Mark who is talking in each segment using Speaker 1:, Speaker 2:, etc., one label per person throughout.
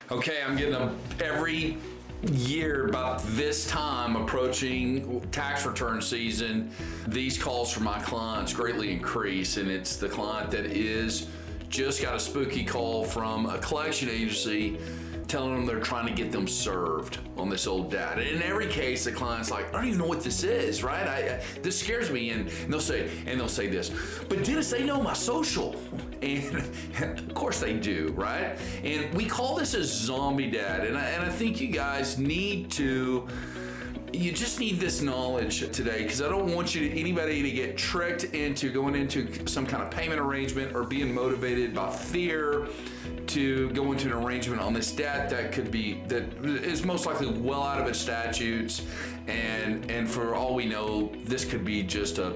Speaker 1: Okay, I'm getting them every year about this time approaching tax return season. These calls from my clients greatly increase, and it's the client that is just got a spooky call from a collection agency telling them they're trying to get them served on this old debt. And in every case, the client's like, I don't even know what this is, right? This scares me. And they'll say this, but Dennis, they know my social. And of course they do, right? And we call this a zombie debt. And I think you guys you just need this knowledge today, because I don't want anybody to get tricked into going into some kind of payment arrangement or being motivated by fear to go into an arrangement on this debt that is most likely well out of its statutes, and for all we know, this could be just a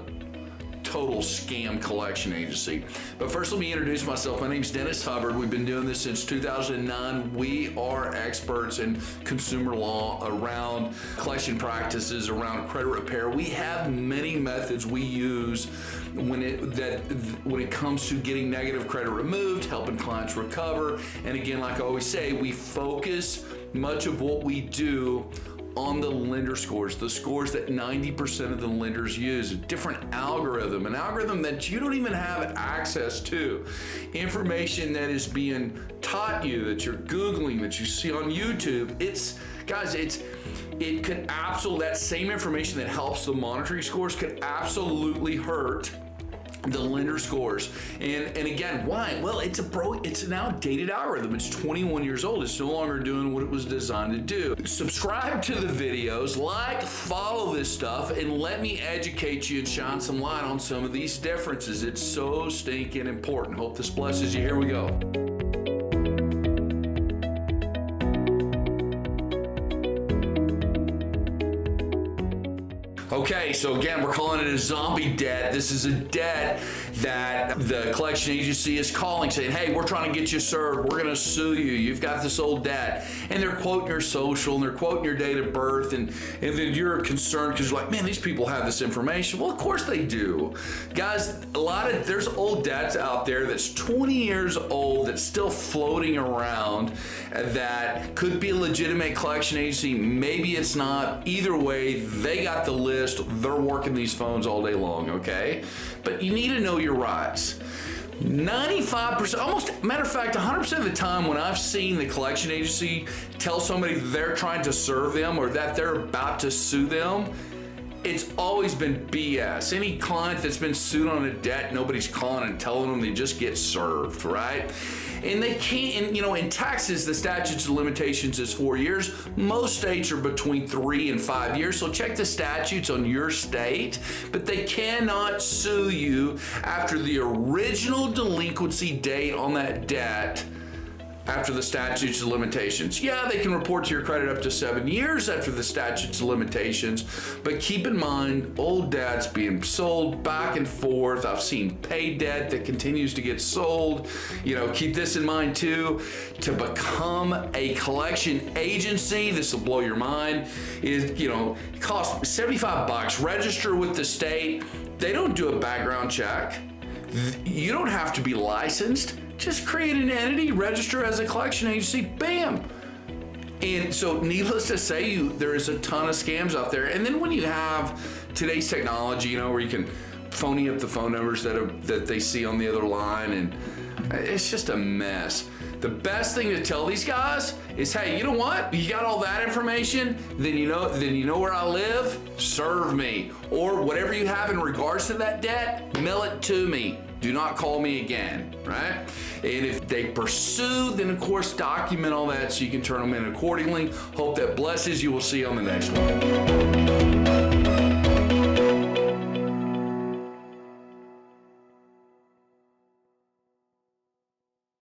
Speaker 1: total scam collection agency. But first, let me introduce myself. My name's Dennis Hubbard. We've been doing this since 2009. We are experts in consumer law around collection practices, around credit repair. We have many methods we use when it comes to getting negative credit removed, helping clients recover. And again, like I always say, we focus much of what we do on the lender scores, the scores that 90% of the lenders use, a different algorithm, an algorithm that you don't even have access to, information that is being taught you, that you're Googling, that you see on YouTube. It could absolutely, that same information that helps the monitoring scores could absolutely hurt the lender scores. And again, why? Well, it's an outdated algorithm. It's 21 years old. It's no longer doing what it was designed to do. Subscribe to the videos, follow this stuff, and let me educate you and shine some light on some of these differences. It's so stinking important. Hope this blesses you. Here we go. Okay, so again, we're calling it a zombie debt. This is a debt that the collection agency is calling, saying, hey, we're trying to get you served. We're going to sue you. You've got this old debt. And they're quoting your social, and they're quoting your date of birth, and then you're concerned because you're like, man, these people have this information. Well, of course they do. Guys, there's old debts out there that's 20 years old that's still floating around that could be a legitimate collection agency. Maybe it's not. Either way, they got the list. They're working these phones all day long, okay? But you need to know your rights. 95%, almost, matter of fact, 100% of the time when I've seen the collection agency tell somebody they're trying to serve them or that they're about to sue them, it's always been BS. Any client that's been sued on a debt, nobody's calling and telling them they just get served, right? And they can't, and in Texas, the statutes of limitations is 4 years. Most states are between 3 and 5 years, so check the statutes on your state. But they cannot sue you after the original delinquency date on that debt after the statutes of limitations. Yeah, they can report to your credit up to 7 years after the statutes of limitations, but keep in mind, old debts being sold back and forth. I've seen paid debt that continues to get sold. Keep this in mind too. To become a collection agency, this will blow your mind, it costs $75. Register with the state. They don't do a background check. You don't have to be licensed. Just create an entity, register as a collection agency, bam. And so needless to say, there is a ton of scams out there. And then when you have today's technology, where you can phony up the phone numbers that they see on the other line, and it's just a mess. The best thing to tell these guys is, hey, you know what? You got all that information, then you know where I live, serve me. Or whatever you have in regards to that debt, mail it to me. Do not call me again, right? And if they pursue, then of course document all that so you can turn them in accordingly. Hope that blesses you. We'll see you on the next one.